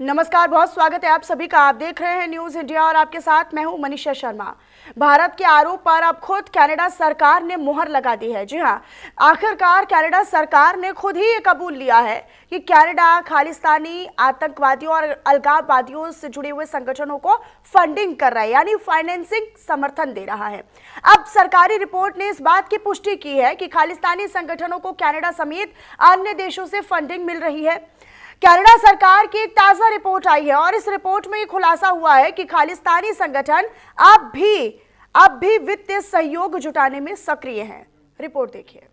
नमस्कार, बहुत स्वागत है आप सभी का। आप देख रहे हैं न्यूज इंडिया और आपके साथ मैं हूं मनीषा शर्मा। भारत के आरोप पर अब खुद कनाडा सरकार ने मुहर लगा दी है। जी हां, आखिरकार कनाडा सरकार ने खुद ही ये कबूल लिया है कि कनाडा खालिस्तानी आतंकवादियों और अलगाववादियों से जुड़े हुए संगठनों को फंडिंग कर रहा है, यानी फाइनेंसिंग समर्थन दे रहा है। अब सरकारी रिपोर्ट ने इस बात की पुष्टि की है कि खालिस्तानी संगठनों को कनाडा समेत अन्य देशों से फंडिंग मिल रही है। कनाडा सरकार की एक ताजा रिपोर्ट आई है और इस रिपोर्ट में ये खुलासा हुआ है कि खालिस्तानी संगठन अब भी वित्तीय सहयोग जुटाने में सक्रिय हैं। रिपोर्ट देखिए।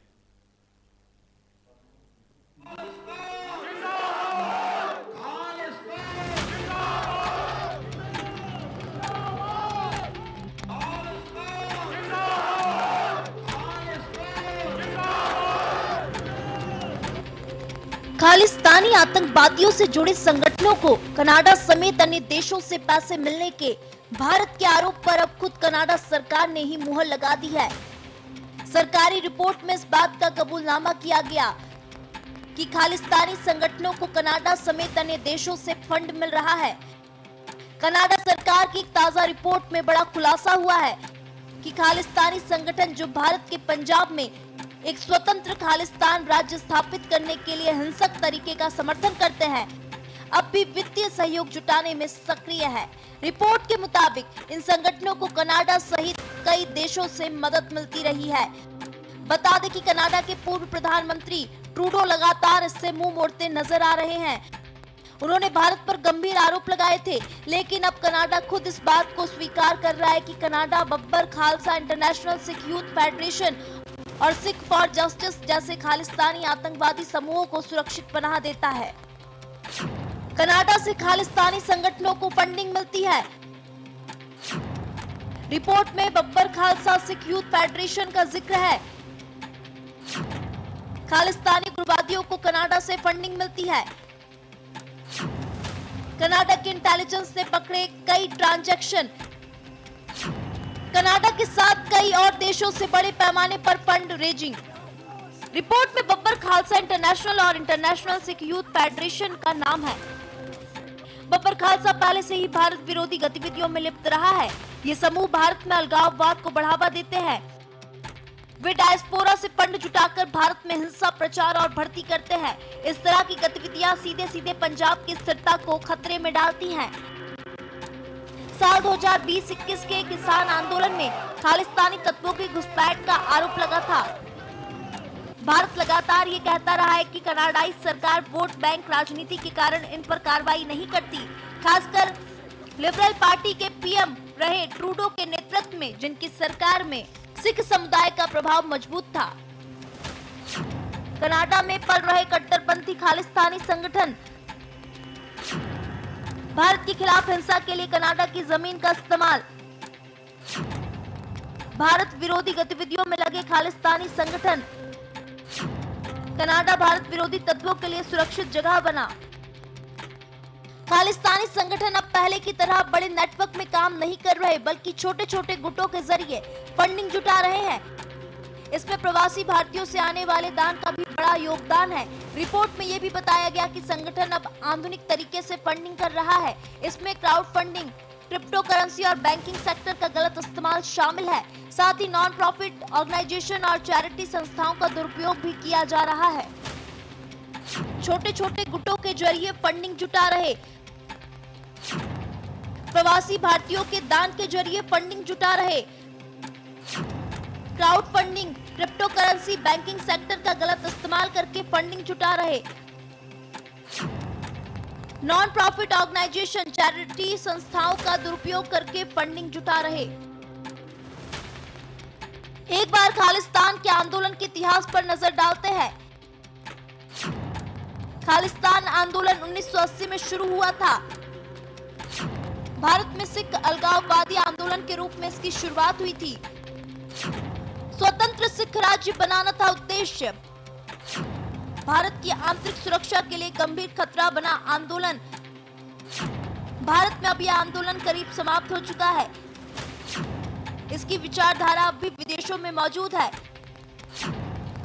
खालिस्तानी आतंकवादियों से जुड़े संगठनों को कनाडा समेत अन्य देशों से पैसे मिलने के भारत के आरोप पर अब खुद कनाडा सरकार ने ही मुहर लगा दी है। सरकारी रिपोर्ट में इस बात का कबूलनामा किया गया कि खालिस्तानी संगठनों को कनाडा समेत अन्य देशों से फंड मिल रहा है। कनाडा सरकार की एक ताजा रिपोर्ट में बड़ा खुलासा हुआ है कि खालिस्तानी संगठन जो भारत के पंजाब में एक स्वतंत्र खालिस्तान राज्य स्थापित करने के लिए हिंसक तरीके का समर्थन करते हैं, अब भी वित्तीय सहयोग जुटाने में सक्रिय है। रिपोर्ट के मुताबिक इन संगठनों को कनाडा सहित कई देशों से मदद मिलती रही है। बता दें कि कनाडा के पूर्व प्रधानमंत्री ट्रूडो लगातार इससे मुंह मोड़ते नजर आ रहे हैं। उन्होंने भारत पर गंभीर आरोप लगाए थे, लेकिन अब कनाडा खुद इस बात को स्वीकार कर रहा है कि Canada Babbar Khalsa international Sikh youth federation और सिख फॉर जस्टिस जैसे खालिस्तानी आतंकवादी समूहों को सुरक्षित पनाह देता है। कनाडा से खालिस्तानी संगठनों को फंडिंग मिलती है। रिपोर्ट में बब्बर खालसा सिख यूथ फेडरेशन का जिक्र है। खालिस्तानी उग्रवादियों को कनाडा से फंडिंग मिलती है। कनाडा के इंटेलिजेंस ने पकड़े कई ट्रांजैक्शन। कनाडा के साथ कई और देशों से बड़े पैमाने पर फंड रेजिंग। रिपोर्ट में बब्बर खालसा इंटरनेशनल और इंटरनेशनल सिख यूथ फेडरेशन का नाम है। बब्बर खालसा पहले से ही भारत विरोधी गतिविधियों में लिप्त रहा है। ये समूह भारत में अलगाववाद को बढ़ावा देते हैं। वे डायस्पोरा से फंड जुटाकर भारत में हिंसा प्रचार और भर्ती करते हैं। इस तरह की गतिविधियां सीधे सीधे पंजाब की स्थिरता को खतरे में डालती हैं। साल 2020-21 के किसान आंदोलन में खालिस्तानी तत्वों की घुसपैठ का आरोप लगा था। भारत लगातार ये कहता रहा है कि कनाडाई सरकार वोट बैंक राजनीति के कारण इन पर कार्रवाई नहीं करती। खासकर लिबरल पार्टी के पीएम रहे ट्रूडो के नेतृत्व में, जिनकी सरकार में सिख समुदाय का प्रभाव मजबूत था। कनाडा में पल रहे कट्टरपंथी खालिस्तानी संगठन भारत के खिलाफ हिंसा के लिए कनाडा की जमीन का इस्तेमाल। भारत विरोधी गतिविधियों में लगे खालिस्तानी संगठन। कनाडा भारत विरोधी तत्वों के लिए सुरक्षित जगह बना। खालिस्तानी संगठन अब पहले की तरह बड़े नेटवर्क में काम नहीं कर रहे, बल्कि छोटे छोटे गुटों के जरिए फंडिंग जुटा रहे हैं। इसमें प्रवासी भारतीयों से आने वाले दान का भी बड़ा योगदान है। रिपोर्ट में यह भी बताया गया कि संगठन अब आधुनिक तरीके से फंडिंग कर रहा है। इसमें क्राउड फंडिंग, क्रिप्टो करेंसी और बैंकिंग सेक्टर का गलत इस्तेमाल शामिल है। साथ ही नॉन प्रॉफिट ऑर्गेनाइजेशन और चैरिटी संस्थाओं का दुरुपयोग भी किया जा रहा है। छोटे छोटे गुटों के जरिए फंडिंग जुटा रहे, प्रवासी भारतीयों के दान के जरिए फंडिंग जुटा रहे, crowd funding, crypto currency, banking sector का गलत इस्तेमाल करके फंडिंग जुटा रहे, नॉन प्रॉफिट ऑर्गेनाइजेशन, चैरिटी संस्थाओं का दुरुपयोग करके फंडिंग जुटा रहे। एक बार खालिस्तान के आंदोलन के इतिहास पर नजर डालते हैं। खालिस्तान आंदोलन 1980 में शुरू हुआ था। भारत में सिख अलगाववादी आंदोलन के रूप में इसकी शुरुआत हुई थी। स्वतंत्र सिख राज्य बनाना था उद्देश्य। भारत की आंतरिक सुरक्षा के लिए गंभीर खतरा बना आंदोलन। भारत में अब यह आंदोलन करीब समाप्त हो चुका है। इसकी विचारधारा अब भी विदेशों में मौजूद है।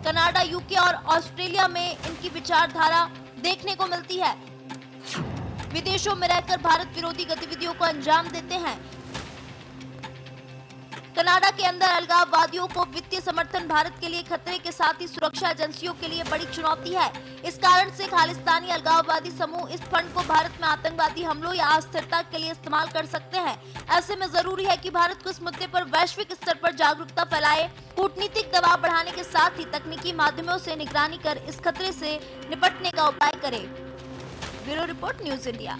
कनाडा, यूके और ऑस्ट्रेलिया में इनकी विचारधारा देखने को मिलती है। विदेशों में रहकर भारत विरोधी गतिविधियों को अंजाम देते हैं। कनाडा के अंदर अलगाववादियों को वित्तीय समर्थन भारत के लिए खतरे के साथ ही सुरक्षा एजेंसियों के लिए बड़ी चुनौती है। इस कारण से खालिस्तानी अलगाववादी समूह इस फंड को भारत में आतंकवादी हमलों या अस्थिरता के लिए इस्तेमाल कर सकते हैं। ऐसे में जरूरी है कि भारत को इस मुद्दे पर वैश्विक स्तर पर जागरूकता फैलाए, कूटनीतिक दबाव बढ़ाने के साथ ही तकनीकी माध्यमों से निगरानी कर इस खतरे से निपटने का उपाय करे। Bureau report, news India.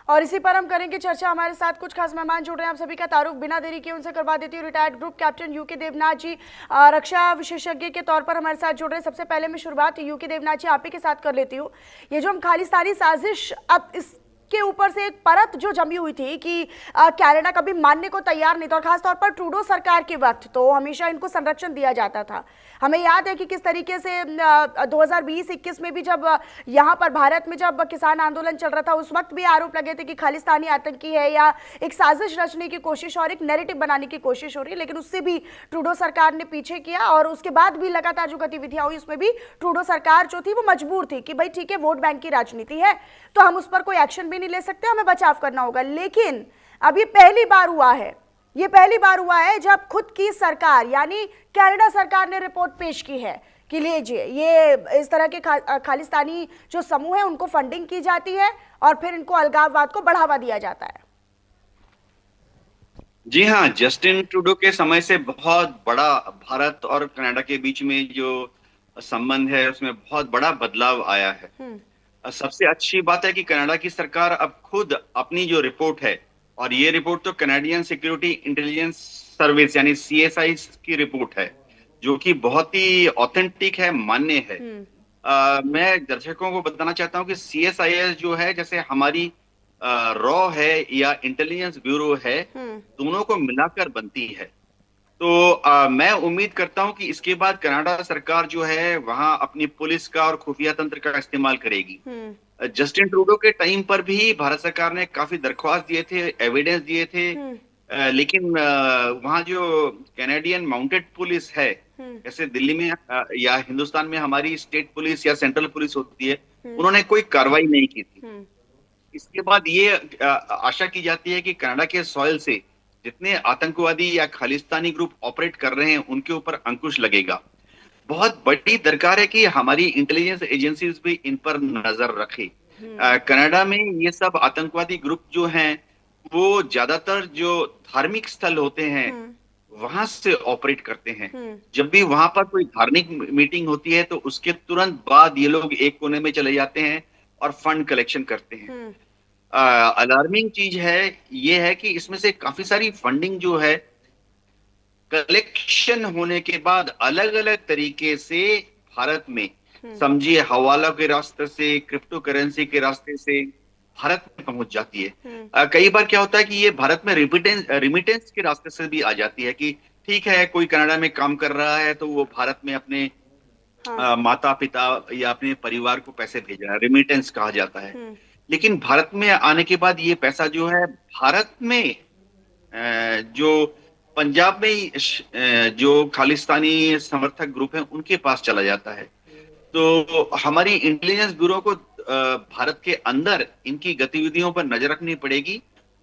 और इसी पर हम करेंगे चर्चा। हमारे साथ कुछ खास मेहमान जुड़ रहे हैं, आप सभी का तारुफ बिना देरी किए उनसे करवा देती हूँ। Retired group captain UK Devnath ji रक्षा विशेषज्ञ के तौर पर हमारे साथ जुड़ रहे हैं। सबसे पहले मैं शुरुआत यूके देवनाथ जी आप ही के साथ कर लेती हूँ। ये जो हम खालिस्तानी साजिश, अब इसके ऊपर से एक परत जो जमी हुई थी कि कनाडा कभी मानने को तैयार नहीं था, और खासतौर पर ट्रूडो सरकार के वक्त तो हमेशा इनको संरक्षण दिया जाता था। हमें याद है कि किस तरीके से 2020-21 में भी जब यहाँ पर भारत में जब किसान आंदोलन चल रहा था, उस वक्त भी आरोप लगे थे कि खालिस्तानी आतंकी है या एक साजिश रचने की कोशिश और एक नैरेटिव बनाने की कोशिश हो रही है। लेकिन उससे भी ट्रूडो सरकार ने पीछे किया, और उसके बाद भी लगातार जो गतिविधियां हुई उसमें भी ट्रूडो सरकार जो थी वो मजबूर थी कि भाई ठीक है, वोट बैंक की राजनीति है तो हम उस पर कोई एक्शन भी नहीं ले सकते, हमें बचाव करना होगा। लेकिन अब ये पहली बार हुआ है जब खुद की सरकार यानी कनाडा सरकार ने रिपोर्ट पेश की है कि लीजिए ये इस तरह के खालिस्तानी जो समूह है उनको फंडिंग की जाती है और फिर इनको अलगाववाद को बढ़ावा दिया जाता है। जी हाँ, जस्टिन ट्रूडो के समय से बहुत बड़ा भारत और कनाडा के बीच में जो संबंध है उसमें बहुत बड़ा बदलाव आया है। सबसे अच्छी बात है कि कनाडा की सरकार अब खुद अपनी जो रिपोर्ट है, और ये रिपोर्ट तो कनाडियन सिक्योरिटी इंटेलिजेंस सर्विस यानी CSI की रिपोर्ट है, जो कि बहुत ही ऑथेंटिक है, मान्य है। मैं दर्शकों को बताना चाहता हूँ कि CSIS जो है जैसे हमारी रॉ है या इंटेलिजेंस ब्यूरो है, दोनों को मिलाकर बनती है। तो मैं उम्मीद करता हूं कि इसके बाद कनाडा सरकार जो है वहां अपनी पुलिस का और खुफिया तंत्र का इस्तेमाल करेगी। जस्टिन ट्रूडो के टाइम पर भी भारत सरकार ने काफी दरख्वास्त दिए थे, एविडेंस दिए थे, लेकिन वहां जो कैनेडियन माउंटेड पुलिस है, जैसे दिल्ली में या हिंदुस्तान में हमारी स्टेट पुलिस या सेंट्रल पुलिस होती है, उन्होंने कोई कार्रवाई नहीं की थी। इसके बाद ये आशा की जाती है कि कनाडा के सॉइल से जितने आतंकवादी या खालिस्तानी ग्रुप ऑपरेट कर रहे हैं उनके ऊपर अंकुश लगेगा। बहुत बड़ी दरकार है कि हमारी इंटेलिजेंस एजेंसीज भी इन पर नजर रखे। कनाडा में ये सब आतंकवादी ग्रुप जो हैं वो ज्यादातर जो धार्मिक स्थल होते हैं वहां से ऑपरेट करते हैं। जब भी वहां पर कोई धार्मिक मीटिंग होती है तो उसके तुरंत बाद ये लोग एक कोने में चले जाते हैं और फंड कलेक्शन करते हैं। अलार्मिंग चीज है ये है कि इसमें से काफी सारी फंडिंग जो है कलेक्शन होने के बाद अलग अलग तरीके से भारत में, समझिए हवाला के रास्ते से, क्रिप्टो करेंसी के रास्ते से भारत में पहुंच जाती है। कई बार क्या होता है कि ये भारत में रिमिटेंस के रास्ते से भी आ जाती है कि ठीक है कोई कनाडा में काम कर रहा है तो वो भारत में अपने माता पिता या अपने परिवार को पैसे भेज रहा है, रिमिटेंस कहा जाता है। लेकिन भारत में आने के बाद ये पैसा जो है भारत में जो पंजाब में जो खालिस्तानी समर्थक ग्रुप हैं उनके पास चला जाता है। तो हमारी इंटेलिजेंस ब्यूरो को भारत के अंदर इनकी गतिविधियों पर नजर रखनी पड़ेगी,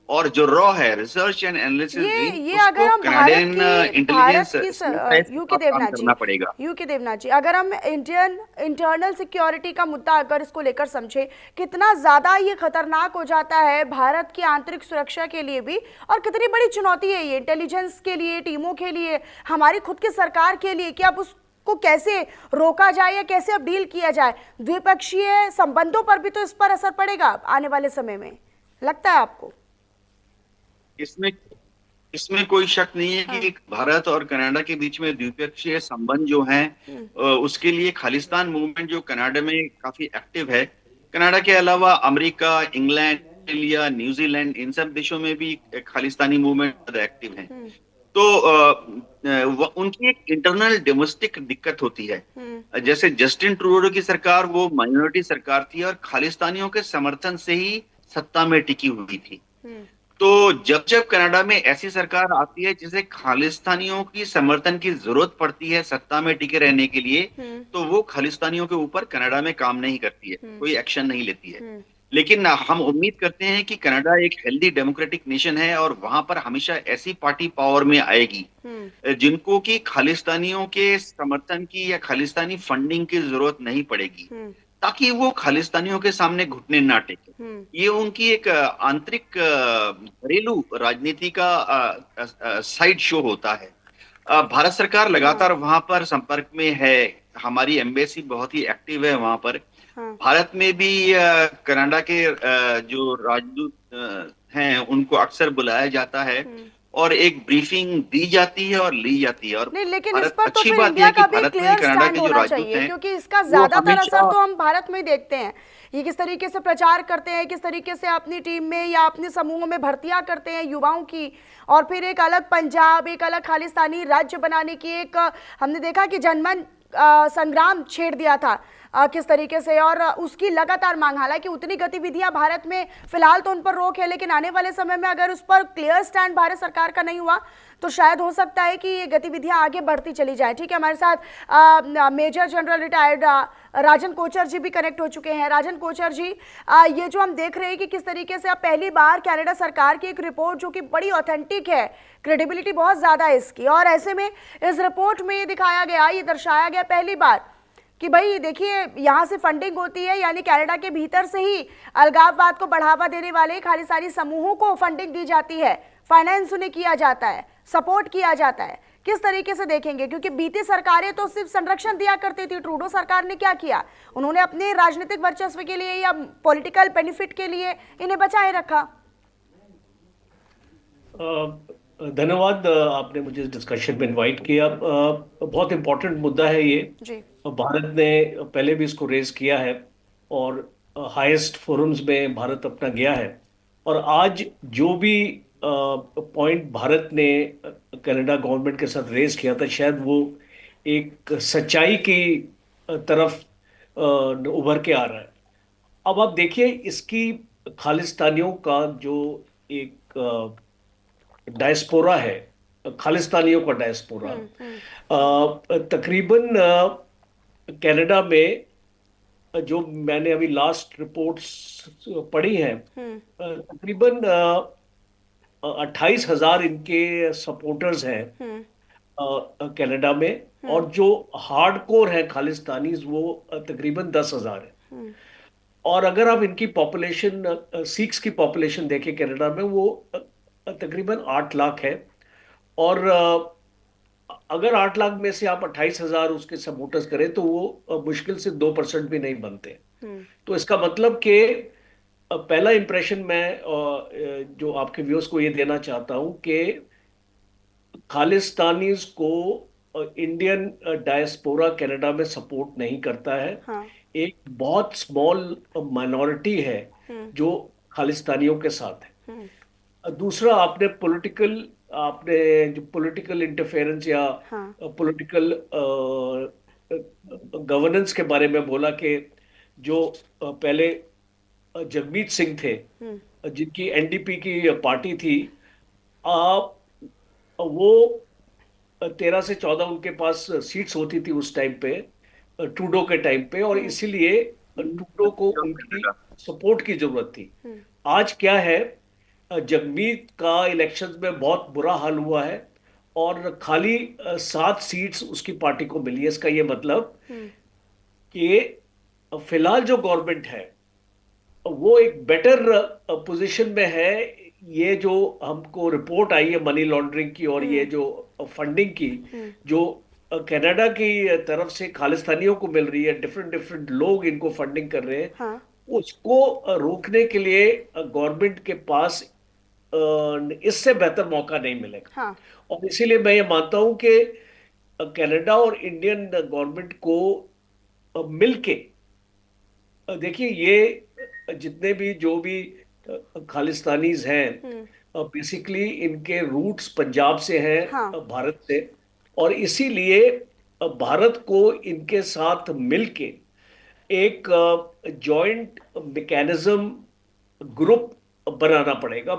और जो रॉ है रिसर्च एंड एनालिसिस ये अगर हम यूके देवनाथ जी अगर हम इंडियन इंटरनल सिक्योरिटी का मुद्दा अगर इसको लेकर समझे, कितना ज्यादा ये खतरनाक हो जाता है भारत की आंतरिक सुरक्षा के लिए भी, और कितनी बड़ी चुनौती है ये इंटेलिजेंस के लिए, टीमों के लिए, हमारी खुद की सरकार के लिए कि अब उसको कैसे रोका जाए या कैसे अब डील किया जाए। द्विपक्षीय संबंधों पर भी तो इस पर असर पड़ेगा आने वाले समय में, लगता है आपको? इसमें कोई शक नहीं है कि भारत और कनाडा के बीच में द्विपक्षीय संबंध जो हैं उसके लिए खालिस्तान मूवमेंट जो कनाडा में काफी एक्टिव है। कनाडा के अलावा अमेरिका, इंग्लैंड, ऑस्ट्रेलिया, न्यूजीलैंड, इन सब देशों में भी खालिस्तानी मूवमेंट एक्टिव है। तो उनकी एक इंटरनल डोमेस्टिक दिक्कत होती है। जैसे जस्टिन ट्रूडो की सरकार वो माइनॉरिटी सरकार थी और खालिस्तानियों के समर्थन से ही सत्ता में टिकी हुई थी। तो जब जब कनाडा में ऐसी सरकार आती है जिसे खालिस्तानियों की समर्थन की जरूरत पड़ती है सत्ता में टिके रहने के लिए, तो वो खालिस्तानियों के ऊपर कनाडा में काम नहीं करती है, कोई एक्शन नहीं लेती है। लेकिन हम उम्मीद करते हैं कि कनाडा एक हेल्दी डेमोक्रेटिक नेशन है और वहां पर हमेशा ऐसी पार्टी पावर में आएगी जिनको कि खालिस्तानियों के समर्थन की या खालिस्तानी फंडिंग की जरूरत नहीं पड़ेगी, ताकि वो खालिस्तानियों के सामने घुटने ना टेके। ये उनकी एक आंतरिक घरेलू राजनीति का साइड शो होता है। भारत सरकार लगातार वहां पर संपर्क में है, हमारी एम्बेसी बहुत ही एक्टिव है वहां पर। भारत में भी कनाडा के जो राजदूत हैं उनको अक्सर बुलाया जाता है और एक ब्रीफिंग दी जाती है और ली जाती है। और नहीं, लेकिन इस भारत पर तो अच्छी फिर बात इंडिया यह है कि का भी भारत में क्लियर कनाडा स्टैंड के जो होना राजदूत चाहिए, हैं क्योंकि इसका वो ज्यादातर असर हमेशा तो हम भारत में ही देखते हैं। ये किस तरीके से प्रचार करते हैं, किस तरीके से अपनी टीम में या अपने समूहों में भर्तियां करते हैं युवाओं की, और फिर एक अलग पंजाब, एक अलग खालिस्तानी राज्य बनाने की एक हमने देखा कि जनमन संग्राम छेड़ दिया था किस तरीके से, और उसकी लगातार मांग। हालांकि उतनी गतिविधियां भारत में फिलहाल तो उन पर रोक है, लेकिन आने वाले समय में अगर उस पर क्लियर स्टैंड भारत सरकार का नहीं हुआ तो शायद हो सकता है कि ये गतिविधियां आगे बढ़ती चली जाए। ठीक है, हमारे साथ मेजर जनरल रिटायर्ड राजन कोचर जी भी कनेक्ट हो चुके हैं। राजन कोचर जी, ये जो हम देख रहे हैं कि किस तरीके से अब पहली बार कनाडा सरकार की एक रिपोर्ट जो कि बड़ी ऑथेंटिक है, क्रेडिबिलिटी बहुत ज्यादा है इसकी, और ऐसे में इस रिपोर्ट में ये दिखाया गया, ये दर्शाया गया पहली बार कि भाई देखिए यहाँ से फंडिंग होती है, यानी कनाडा के भीतर से ही अलगाववाद को बढ़ावा देने वाले खालिस्तानी समूहों को फंडिंग दी जाती है, फाइनेंस उन्हें किया जाता है, सपोर्ट किया जाता है। किस तरीके से देखेंगे, क्योंकि बीती सरकारें तो सिर्फ संरक्षण दिया करती थी, ट्रूडो सरकार ने क्या किया, उन्होंने अपने राजनीतिक वर्चस्व के लिए या पॉलिटिकल बेनिफिट के लिए इन्हें बचाए रखा। धन्यवाद, आपने मुझे डिस्कशन में इनवाइट किया। बहुत इम्पोर्टेंट मुद्दा है ये जी। भारत ने पहले भी इसको रेज किया है और हाईएस्ट फोरम्स में भारत अपना गया है, और आज जो भी पॉइंट भारत ने कनाडा गवर्नमेंट के साथ रेज किया था, शायद वो एक सच्चाई की तरफ उभर के आ रहा है। अब आप देखिए, इसकी खालिस्तानियों का जो एक डायस्पोरा है, खालिस्तानियों का डायस्पोरा, तकरीबन कनाडा में जो मैंने अभी लास्ट रिपोर्ट्स पढ़ी हैं, तकरीबन 28,000 इनके सपोर्टर्स हैं कनाडा में, और जो हार्डकोर है खालिस्तानीज वो तकरीबन 10,000 है। और अगर आप इनकी पॉपुलेशन, सिख्स की पॉपुलेशन देखें कनाडा में, वो तकरीबन 8 लाख है, और अगर 8 लाख में से आप 28,000 उसके सपोर्टर्स करें तो वो मुश्किल से 2% भी नहीं बनते। तो इसका मतलब कि पहला इंप्रेशन मैं जो आपके व्यूअर्स को ये देना चाहता हूं कि खालिस्तानीज को इंडियन डायस्पोरा कनाडा में सपोर्ट नहीं करता है। हाँ। एक बहुत स्मॉल माइनॉरिटी है जो खालिस्तानियों के साथ है। दूसरा, आपने जो पॉलिटिकल इंटरफेरेंस या पॉलिटिकल गवर्नेंस के बारे में बोला कि जो पहले जगमीत सिंह थे, जिनकी एनडीपी की पार्टी थी, वो 13 से 14 उनके पास सीट्स होती थी उस टाइम पे, ट्रूडो के टाइम पे, और इसीलिए ट्रूडो को उनकी सपोर्ट की जरूरत थी। आज क्या है, जगमीत का इलेक्शंस में बहुत बुरा हाल हुआ है और खाली 7 सीट्स उसकी पार्टी को मिली है। इसका ये मतलब कि फिलहाल जो गवर्नमेंट है वो एक बेटर पोजीशन में है। ये जो हमको रिपोर्ट आई है मनी लॉन्ड्रिंग की और ये जो फंडिंग की जो कनाडा की तरफ से खालिस्तानियों को मिल रही है, डिफरेंट लोग इनको फंडिंग कर रहे हैं, उसको रोकने के लिए गवर्नमेंट के पास इससे बेहतर मौका नहीं मिलेगा। और इसीलिए मैं ये मानता हूं कि कनाडा और इंडियन गवर्नमेंट को मिलके, देखिए ये जितने भी जो भी खालिस्तानीज हैं, बेसिकली इनके रूट्स पंजाब से हैं, भारत से, और इसीलिए भारत को इनके साथ मिलके एक जॉइंट मैकेनिज्म ग्रुप बनाना पड़ेगा।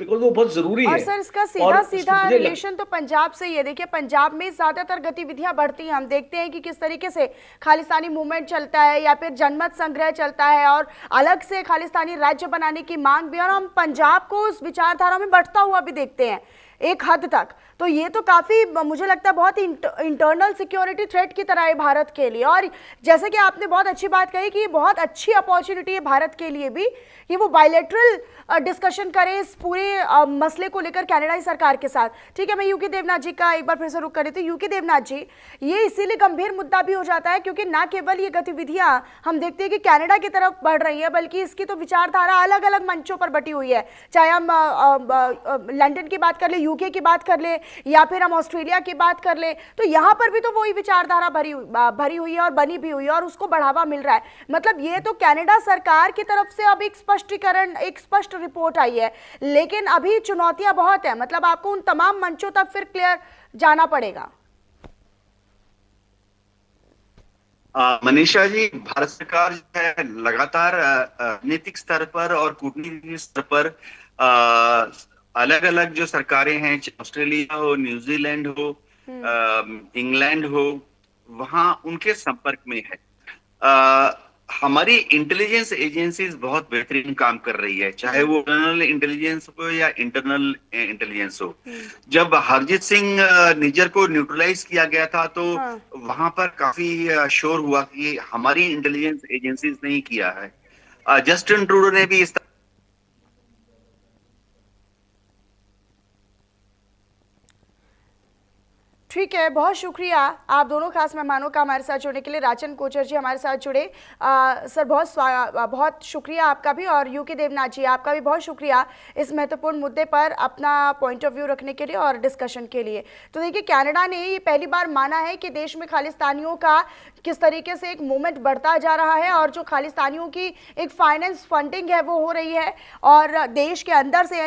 बिकॉज वो बहुत जरूरी है। और सर इसका सीधा और सीधा मुझे रिलेशन तो पंजाब से ही है। देखिए पंजाब में ज्यादातर गतिविधियां बढ़ती हैं, हम देखते हैं कि किस तरीके से खालिस्तानी मूवमेंट चलता है या फिर जनमत संग्रह चलता है और अलग से खालिस्तानी राज्य बनाने की मांग भी, और हम पंजाब को उस विचारधारा में बढ़ता हुआ भी देखते हैं एक हद तक। तो ये तो काफी मुझे लगता है बहुत इंटरनल सिक्योरिटी थ्रेट की तरह है भारत के लिए। और जैसे कि आपने बहुत अच्छी बात कही कि ये बहुत अच्छी अपॉर्चुनिटी है भारत के लिए भी कि वो बायलैटरल डिस्कशन करें इस पूरे मसले को लेकर कनाडाई सरकार के साथ। ठीक है, मैं यूके देवनाथ जी का एक बार फिर से रुख कर रही थी। यूके देवनाथ जी, ये इसीलिए गंभीर मुद्दा भी हो जाता है क्योंकि ना केवल ये गतिविधियां हम देखते हैं कि कनाडा की तरफ बढ़ रही है, बल्कि इसकी तो विचारधारा अलग अलग मंचों पर बटी हुई है। चाहे हम लंदन की बात कर ले, यूके की बात कर ले, या फिर हम ऑस्ट्रेलिया की बात कर ले, तो यहाँ पर भी तो वही विचारधारा भरी हुई है और बनी भी हुई है और उसको बढ़ावा मिल रहा है। मतलब ये तो कनाडा सरकार की तरफ से अब एक स्पष्टीकरण, एक स्पष्ट रिपोर्ट आई है, लेकिन अभी चुनौतियां बहुत है। मतलब आपको उन तमाम मंचों तक फिर क्लियर जाना पड़ेगा। मनीषा जी, भारत सरकार जो है लगातार राजनीतिक स्तर पर और कूटनीतिक स्तर पर अलग अलग जो सरकारें हैं, ऑस्ट्रेलिया हो, न्यूजीलैंड हो, इंग्लैंड हो, वहां उनके संपर्क में है। हमारी इंटेलिजेंस एजेंसीज बहुत बेहतरीन काम कर रही है, चाहे वो एक्सटर्नल इंटेलिजेंस हो या इंटरनल इंटेलिजेंस हो। जब हरजीत सिंह निज्जर को न्यूट्रलाइज किया गया था तो वहां पर काफी शोर हुआ कि हमारी इंटेलिजेंस एजेंसीज ने किया है। जस्टिन ट्रूडो ने भी इस ठीक है, बहुत शुक्रिया आप दोनों खास मेहमानों का हमारे साथ जुड़ने के लिए। राजन कोचर जी हमारे साथ जुड़े। सर बहुत शुक्रिया आपका भी, और यूके देवनाथ जी आपका भी बहुत शुक्रिया इस महत्वपूर्ण मुद्दे पर अपना पॉइंट ऑफ व्यू रखने के लिए और डिस्कशन के लिए। तो देखिए, कनाडा ने ये पहली बार माना है कि देश में खालिस्तानियों का किस तरीके से एक मूवमेंट बढ़ता जा रहा है और जो खालिस्तानियों की एक फाइनेंस फंडिंग है वो हो रही है, और देश के अंदर से यानी